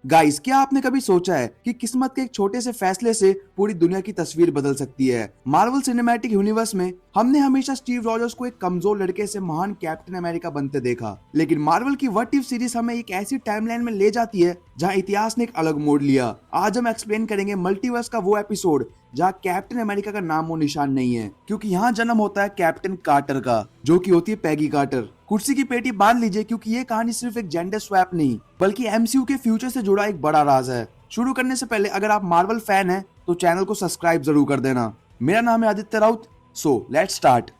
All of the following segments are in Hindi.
गाइस, क्या आपने कभी सोचा है कि किस्मत के एक छोटे से फैसले से पूरी दुनिया की तस्वीर बदल सकती है। मार्वल सिनेमैटिक यूनिवर्स में हमने हमेशा स्टीव रॉजर्स को एक कमजोर लड़के से महान कैप्टन अमेरिका बनते देखा, लेकिन मार्वल की व्हाट इफ सीरीज हमें एक ऐसी टाइमलाइन में ले जाती है जहां इतिहास ने एक अलग मोड़ लिया। आज हम एक्सप्लेन करेंगे मल्टीवर्स का वो एपिसोड जहाँ कैप्टन अमेरिका का नामो निशान नहीं है, क्योंकि यहाँ जन्म होता है कैप्टन कार्टर का, जो कि होती है पैगी कार्टर। कुर्सी की पेटी बांध लीजिए, क्योंकि ये कहानी सिर्फ एक जेंडर स्वैप नहीं बल्कि एमसीयू के फ्यूचर से जुड़ा एक बड़ा राज है। शुरू करने से पहले अगर आप मार्वल फैन हैं तो चैनल को सब्सक्राइब जरूर कर देना। मेरा नाम है Aditya Raut, so let's start.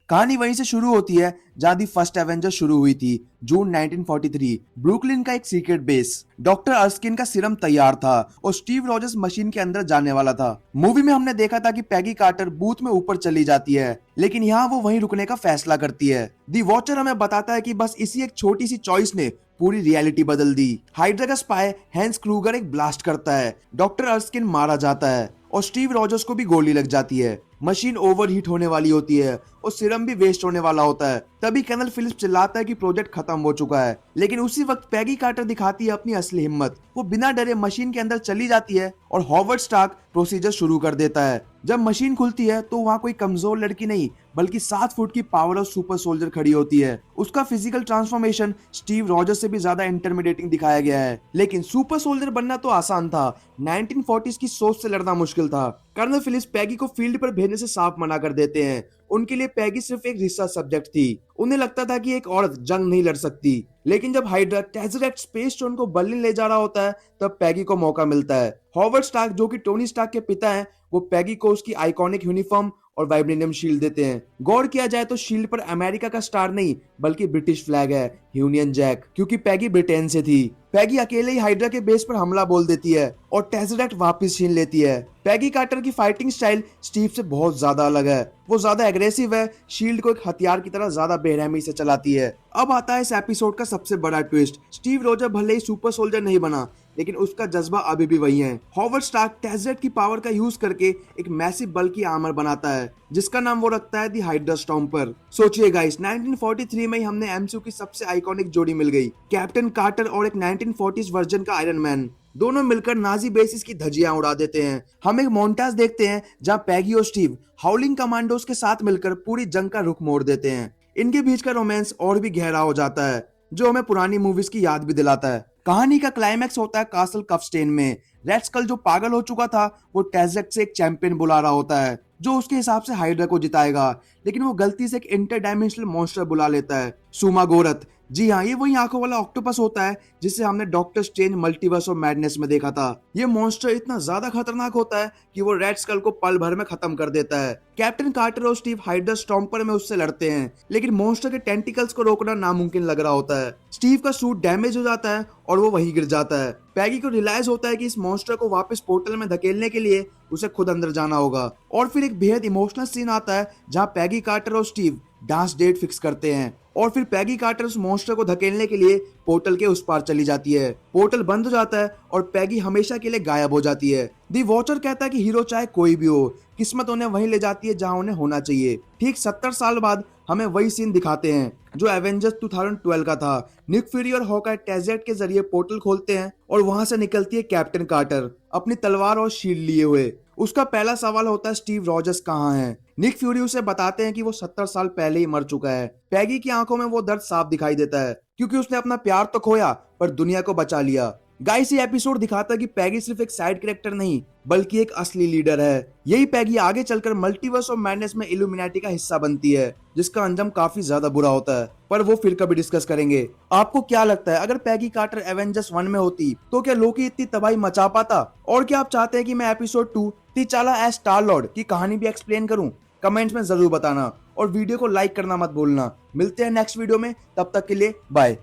कहानी वहीं से शुरू होती है जहां दी फर्स्ट एवेंजर शुरू हुई थी, जून 1943। ब्रुकलिन का एक सीक्रेट बेस। डॉक्टर अर्स्किन का सीरम तैयार था और स्टीव रॉजर्स मशीन के अंदर जाने वाला था। मूवी में हमने देखा था कि पैगी कार्टर बूथ में ऊपर चली जाती है, लेकिन यहाँ वो वहीं रुकने का फैसला करती है। दी वॉचर हमें बताता है कि बस इसी एक छोटी सी चॉइस ने पूरी रियलिटी बदल दी। हाइड्रा का स्पाई हैंस क्रूगर एक ब्लास्ट करता है, डॉक्टर अर्स्किन मारा जाता है और स्टीव रॉजर्स को भी गोली लग जाती है। मशीन ओवरहीट होने वाली होती है और सीरम भी वेस्ट होने वाला होता है। तभी कर्नल फिलिप्स चिल्लाता है कि प्रोजेक्ट खत्म हो चुका है, लेकिन उसी वक्त पैगी कार्टर दिखाती है अपनी असली हिम्मत। वो बिना डरे मशीन के अंदर चली जाती है और हॉवर्ड स्टार्क प्रोसीजर शुरू कर देता है। जब मशीन खुलती है तो वहाँ कोई कमजोर लड़की नहीं बल्कि 7 फुट की पावर ऑफ सुपर सोल्जर खड़ी होती है। उसका फिजिकल ट्रांसफॉर्मेशन स्टीव रॉजर्स से भी ज्यादा इंटरमिडिएटिंग दिखाया गया है, लेकिन सुपर सोल्जर बनना तो आसान था, 1940s की सोच से लड़ना मुश्किल था। कर्नल फिलिप्स पैगी को फील्ड पर भेजने से साफ मना कर देते हैं। उनके लिए पैगी सिर्फ एक रिसर्च सब्जेक्ट थी। उन्हें लगता था कि एक औरत जंग नहीं लड़ सकती। लेकिन जब हाइड्रा टेज़रेक्ट स्पेस स्टोन को बर्लिन ले जा रहा होता है, तब पैगी को मौका मिलता है। हॉवर्ड स्टार्क, जो कि टोनी स्टार्क के पिता हैं, वो पैगी को उसकी आइकॉनिक यूनिफॉर्म और वाइब्रेनियम शील्ड देते हैं। गौर किया जाए तो शील्ड पर अमेरिका का स्टार नहीं बल्कि ब्रिटिश फ्लैग है, यूनियन जैक, क्योंकि पैगी ब्रिटेन से थी। पैगी अकेले ही हाइड्रा के बेस पर हमला बोल देती है और टेज़रेक्ट वापस छीन लेती है। पैगी कार्टर की फाइटिंग स्टाइल स्टीव से बहुत ज्यादा अलग है। वो ज्यादा एग्रेसिव है, शील्ड को एक हथियार की तरह ज्यादा बेरहमी से चलाती है। अब आता है इस एपिसोड का सबसे बड़ा ट्विस्ट। स्टीव रॉजर भले ही सुपर सोल्जर नहीं बना, लेकिन उसका जज्बा अभी भी वही है। हॉवर्ड स्टार्क टेज़रेक्ट की पावर का यूज करके एक मैसिव बल्कि आर्मर बनाता है, जिसका नाम वो रखता है दी हाइड्रा स्टॉम्पर। सोचिए गाइस, 1943 में ही हमने एमसीयू की सबसे आइकॉनिक जोड़ी मिल गई, कैप्टन कार्टर और एक 1940s वर्जन का आयरन मैन। दोनों मिलकर नाजी बेसिस की धज्जियां उड़ा देते हैं। हम एक मोन्टाज देखते हैं जहां पैगी और स्टीव हाउलिंग कमांडोज के साथ मिलकर पूरी जंग का रुख मोड़ देते हैं। इनके बीच का रोमांस और भी गहरा हो जाता है, जो हमें पुरानी मूवीज की याद भी दिलाता है। कहानी का क्लाइमैक्स होता है कासल कफस्टेन में। रेड स्कल, जो पागल हो चुका था, वो टेज़रेक्ट से एक चैंपियन बुला रहा होता है जो उसके हिसाब से हाइड्रा को जिताएगा, लेकिन वो गलती से एक इंटर डायमेंशनल मॉन्स्टर बुला लेता है, सुमागोरथ। जी हाँ, ये वही आंखों वाला ऑक्टोपस होता है जिसे हमने doctor strange multiverse of madness में देखा था। ये मॉन्स्टर इतना ज्यादा खतरनाक होता है कि वो रेड स्कल को पल भर में खत्म कर देता है। कैप्टन कार्टर और स्टीव हाइड्रा स्टॉम्पर में उससे लड़ते हैं, लेकिन मॉन्स्टर के टेंटिकल्स को रोकना नामुमकिन लग रहा होता है। स्टीव का सूट डैमेज हो जाता है और वो वहीं गिर जाता है। पैगी को रियलाइज होता है कि इस मॉन्स्टर को वापस पोर्टल में धकेलने के लिए उसे खुद अंदर जाना होगा। और फिर एक बेहद इमोशनल सीन आता है जहाँ पैगी कार्टर और स्टीव डांस डेट फिक्स करते हैं और फिर पैगी कार्टर उस मॉन्स्टर को धकेलने के लिए पोर्टल के उस पार चली जाती है। पोर्टल बंद हो जाता है और पैगी हमेशा के लिए गायब हो जाती है। दी वॉचर कहता है कि हीरो चाहे कोई भी हो, किस्मत उन्हें वहीं ले जाती है जहां उन्हें होना चाहिए। ठीक 70 साल बाद हमें वही सीन दिखाते हैं जो एवेंजर्स 2012 का था। निक फ्यूरी और हॉकाई टेज़रेक्ट के जरिए पोर्टल खोलते हैं और वहां से निकलती है कैप्टन कार्टर, अपनी तलवार और शील्ड लिए हुए। उसका पहला सवाल होता है, स्टीव रॉजर्स कहाँ है? निक फ्यूरी उसे बताते हैं कि वो 70 साल पहले ही मर चुका है। पैगी की आंखों में वो दर्द साफ दिखाई देता है, क्योंकि उसने अपना प्यार तो खोया पर दुनिया को बचा लिया। गाइस, ये एपिसोड दिखाता है कि पैगी सिर्फ एक साइड कैरेक्टर नहीं बल्कि एक असली लीडर है। यही पैगी आगे चलकर मल्टीवर्स ऑफ मैडनेस में इल्यूमिनाटी का हिस्सा बनती है, जिसका अंजाम काफी ज्यादा बुरा होता है, पर वो फिर कभी डिस्कस करेंगे। आपको क्या लगता है, अगर पैगी कार्टर एवेंजर्स 1 में होती तो क्या लोकी इतनी तबाही मचा पाता? और क्या आप चाहते हैं कि मैं एपिसोड 2 तिचाला एज स्टार लॉर्ड की कहानी भी एक्सप्लेन करूं? कमेंट्स में जरूर बताना और वीडियो को लाइक करना मत भूलना। मिलते हैं नेक्स्ट वीडियो में, तब तक के लिए बाय।